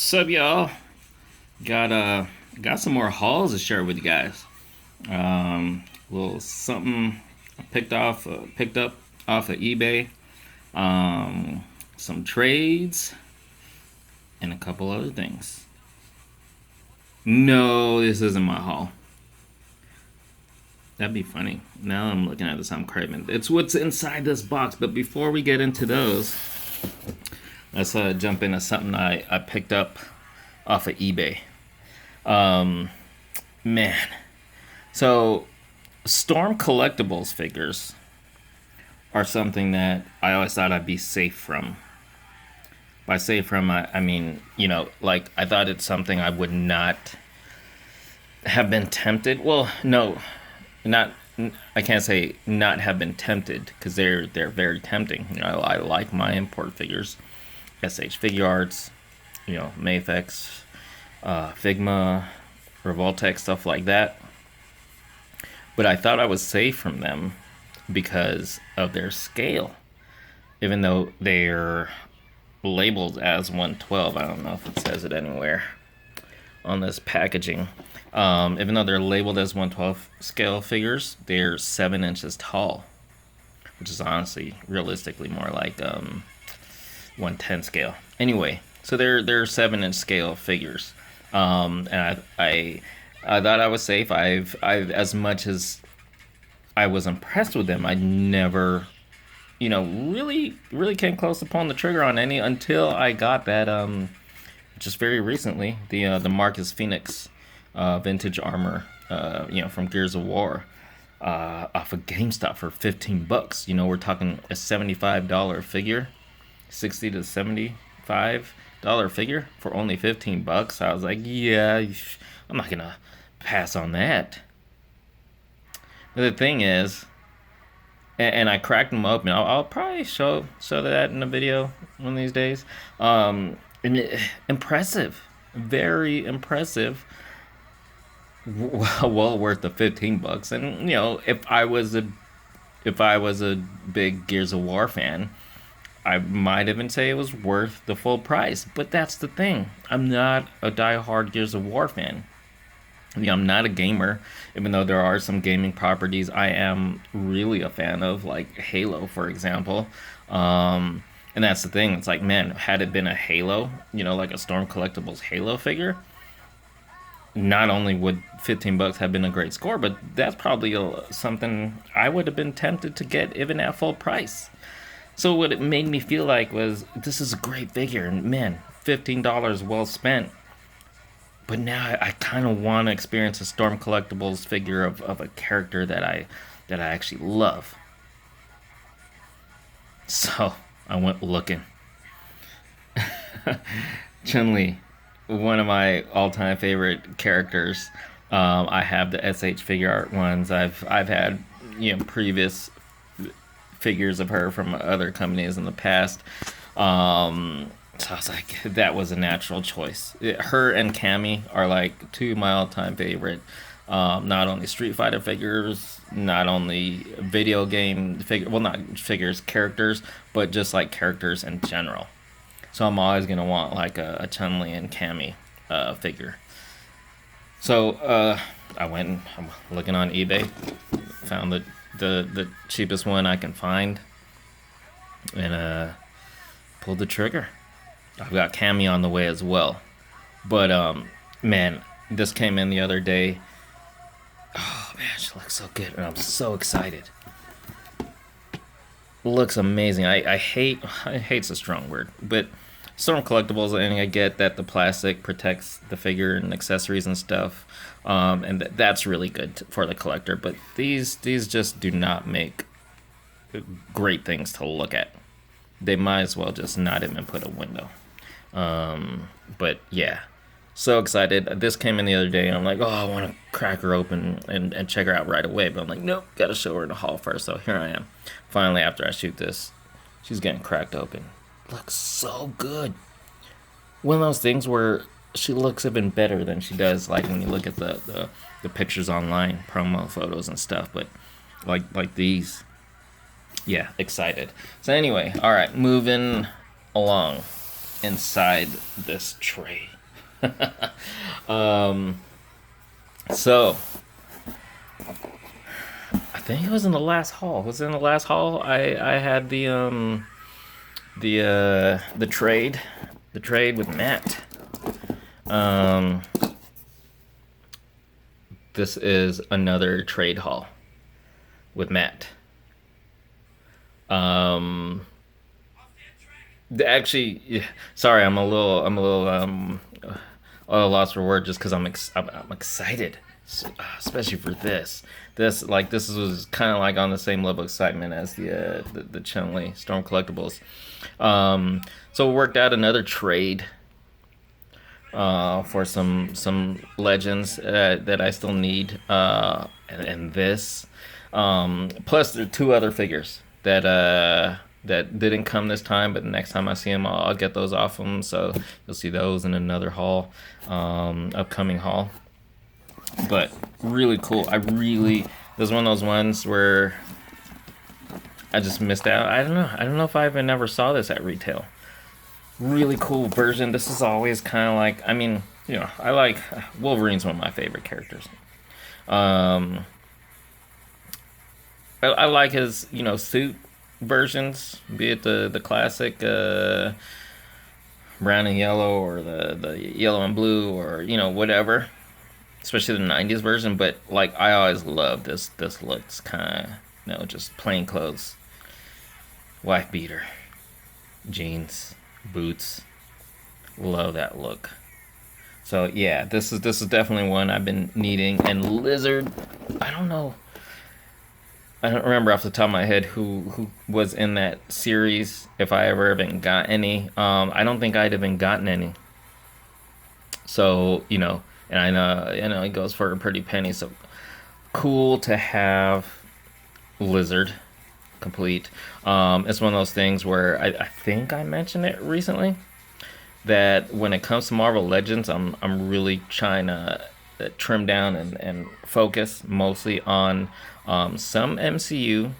Sup, y'all? Got some more hauls to share with you guys. Little something I picked up off of eBay. Some trades and a couple other things. No, this isn't my haul. That'd be funny. Now I'm looking at this, I'm craving. It's what's inside this box. But before we get into those, let's jump into something I picked up off of eBay. Man. So, Storm Collectibles figures are something that I always thought I'd be safe from. By safe from, I mean, like, I thought it's something I would not have been tempted. Well, no, not, I can't say not have been tempted, because they're very tempting. I like my import figures. SH Figure Arts, Mafex, Figma, Revoltech, stuff like that. But I thought I was safe from them because of their scale. Even though they're labeled as 112, I don't know if it says it anywhere on this packaging. Even though they're labeled as 112 scale figures, they're 7 inches tall, which is honestly, realistically, more like 110 scale. Anyway, so they're 7-inch scale figures. And I thought I was safe. I've as much as I was impressed with them, I never, really came close to pulling the trigger on any until I got that just very recently, the Marcus Phoenix vintage armor, from Gears of War, off of GameStop for $15. We're talking a $75 figure, $60 to $75 figure for only $15. I was like, yeah, I'm not gonna pass on that. But the thing is, and I cracked them open. I'll probably show that in a video one of these days. Impressive, very impressive. Well worth the $15. And if I was a big Gears of War fan, I might even say it was worth the full price. But that's the thing. I'm not a die-hard Gears of War fan. I'm not a gamer, even though there are some gaming properties I am really a fan of, like Halo, for example. And that's the thing. It's like, man, had it been a Halo, like a Storm Collectibles Halo figure, not only would $15 have been a great score, but that's probably something I would have been tempted to get even at full price. So what it made me feel like was, this is a great figure, and man, $15 well spent. But now I kind of want to experience a Storm Collectibles figure of a character that I actually love. So I went looking. Chun-Li, one of my all-time favorite characters. I have the SH Figure Art ones. I've had previous figures of her from other companies in the past. So I was like, that was a natural choice. Her and Cammy are like two of my all-time favorite. Not only Street Fighter figures, not only video game not figures, characters, but just like characters in general. So I'm always gonna want like a Chun-Li and Cammy figure. So I went. I'm looking on eBay, found the cheapest one I can find, and pulled the trigger. I've got Cammy on the way as well. But, man, this came in the other day. Oh, man, she looks so good. And I'm so excited. Looks amazing. I hate's a strong word. But Storm Collectibles, and I get that the plastic protects the figure and accessories and stuff. And that's really good for the collector. But these just do not make great things to look at. They might as well just not even put a window. But yeah, so excited. This came in the other day and I'm like, oh, I want to crack her open and check her out right away. But I'm like, nope, gotta show her in the hall first. So here I am. Finally, after I shoot this, she's getting cracked open. Looks so good. One of those things where she looks even better than she does, like when you look at the pictures online, promo photos and stuff. But like these, yeah, excited. So anyway, all right, moving along. inside this tray. um, so I think it was in the last haul. Was it in the last haul? I had the trade with Matt. Um, this is another trade haul with Matt. Um, actually, yeah, sorry, I'm a little at a loss for words just because I'm excited, especially for this. This was kind of like on the same level of excitement as the Chun-Li Storm Collectibles. So we worked out another trade for some legends that I still need, and this, plus there are two other figures that didn't come this time, but the next time I see them, I'll get those off them. So you'll see those in another haul, upcoming haul. But really cool. This is one of those ones where I just missed out. I don't know if I even ever saw this at retail. Really cool version. This is always kind of like, I mean, I like Wolverine's one of my favorite characters. Um, I like his, suit versions, be it the classic brown and yellow, or the yellow and blue, or whatever. Especially the '90s version, but like I always love this. This looks kind of, just plain clothes, wife beater, jeans, boots. Love that look. So yeah, this is definitely one I've been needing. And Lizard, I don't know. I don't remember off the top of my head who was in that series. If I ever even got any, I don't think I'd even gotten any. So and I know it goes for a pretty penny. So cool to have Lizard complete. It's one of those things where I think I mentioned it recently, that when it comes to Marvel Legends, I'm really trying to trim down and focus mostly on some MCU,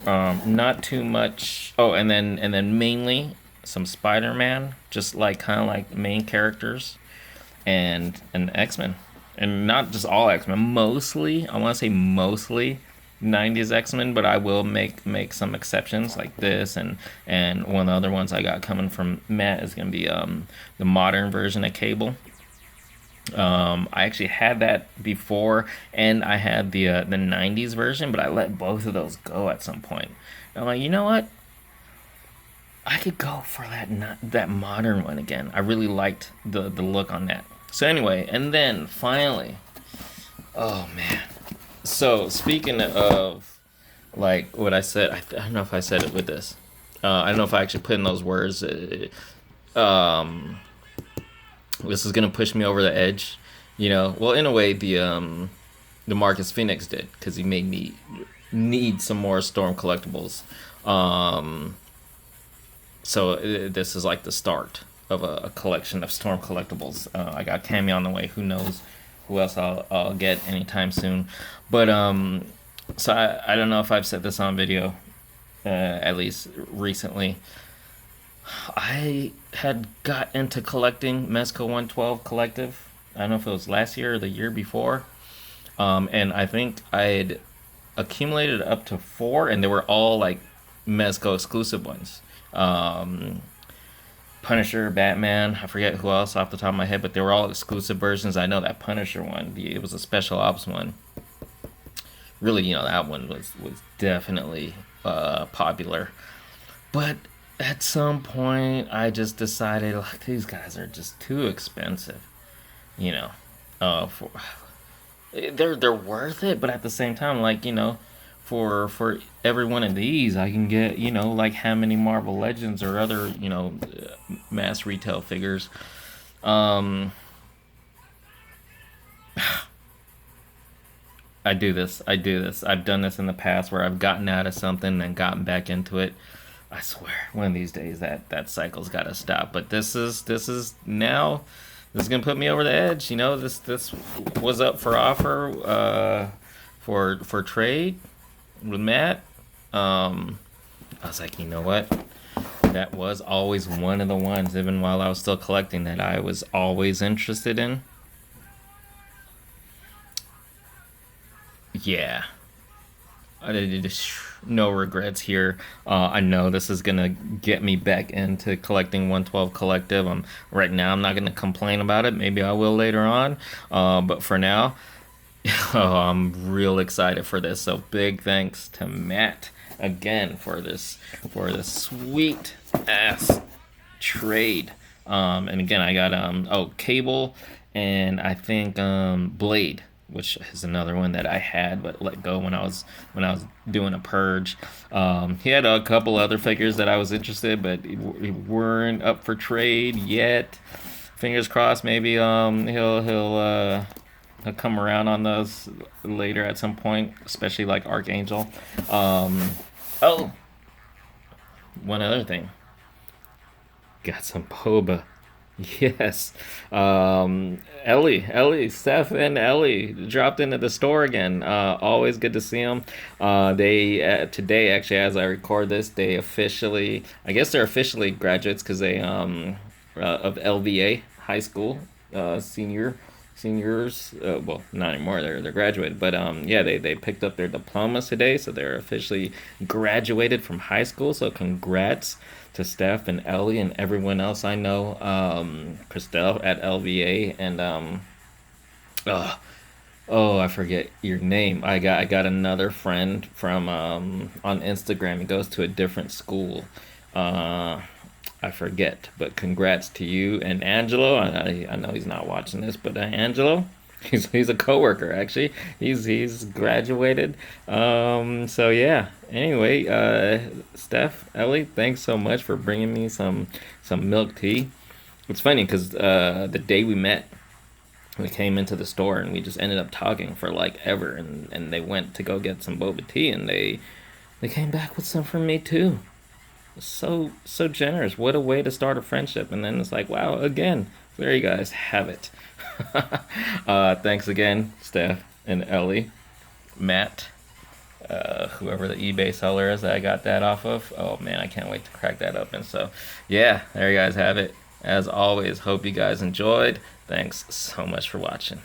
not too much. Oh, and then mainly some Spider-Man, just like kind of like main characters, and X-Men, and not just all X-Men. Mostly, I want to say mostly '90s X-Men, but I will make some exceptions like this, and one of the other ones I got coming from Matt is gonna be the modern version of Cable. I actually had that before, and I had the '90s version, but I let both of those go at some point. And I'm like, you know what? I could go for that modern one again. I really liked the look on that. So anyway, and then finally, oh man. So speaking of like what I said, I don't know if I said it with this. I don't know if I actually put in those words. This is gonna push me over the edge, Well, in a way, the Marcus Phoenix did, because he made me need some more Storm collectibles. So this is like the start of a collection of Storm collectibles. I got Cammy on the way. Who knows who else I'll get anytime soon. But so I don't know if I've said this on video, at least recently. I had got into collecting Mezco 112 Collective. I don't know if it was last year or the year before. And I think I'd accumulated up to 4, and they were all like Mezco exclusive ones. Punisher, Batman, I forget who else off the top of my head, but they were all exclusive versions. I know that Punisher one, it was a special ops one. Really, that one was definitely popular. But at some point, I just decided, like, these guys are just too expensive. For they're worth it, but at the same time, like, for every one of these, I can get, like how many Marvel Legends or other, mass retail figures. I do this. I've done this in the past where I've gotten out of something and gotten back into it. I swear, one of these days that cycle's got to stop. But this is now. This is gonna put me over the edge. This was up for offer, for trade with Matt. I was like, you know what? That was always one of the ones, even while I was still collecting, that I was always interested in. Yeah, no regrets here. I know this is gonna get me back into collecting 112 Collective. Right now. I'm not gonna complain about it. Maybe I will later on. But for now, oh, I'm real excited for this. So big thanks to Matt again for this sweet ass trade. And again, I got Cable, and I think Blade, which is another one that I had but let go when I was doing a purge. He had a couple other figures that I was interested, but weren't up for trade yet. Fingers crossed, maybe he'll come around on those later at some point, especially like Archangel. Oh, one other thing. Got some boba. Yes. Steph and Ellie dropped into the store again. Always good to see them. They today, actually, as I record this, I guess they're officially graduates because they of LVA high school, seniors. Well, not anymore. They're graduated, but yeah, they picked up their diplomas today, so they're officially graduated from high school. So congrats to Steph and Ellie and everyone else I know. Christelle at LVA and oh, oh, I forget your name. I got another friend from on Instagram. He goes to a different school. Uh, I forget, but congrats to you and Angelo. I know he's not watching this, but Angelo, he's a coworker actually. He's graduated. So yeah. Anyway, Steph, Ellie, thanks so much for bringing me some milk tea. It's funny because the day we met, we came into the store and we just ended up talking for like ever, and they went to go get some boba tea, and they came back with some for me too. So generous. What a way to start a friendship. And then it's like, wow, again, there you guys have it. Thanks again, Steph and Ellie, Matt, whoever the eBay seller is that I got that off of. Oh man, I can't wait to crack that open. So yeah, there you guys have it. As always, hope you guys enjoyed. Thanks so much for watching.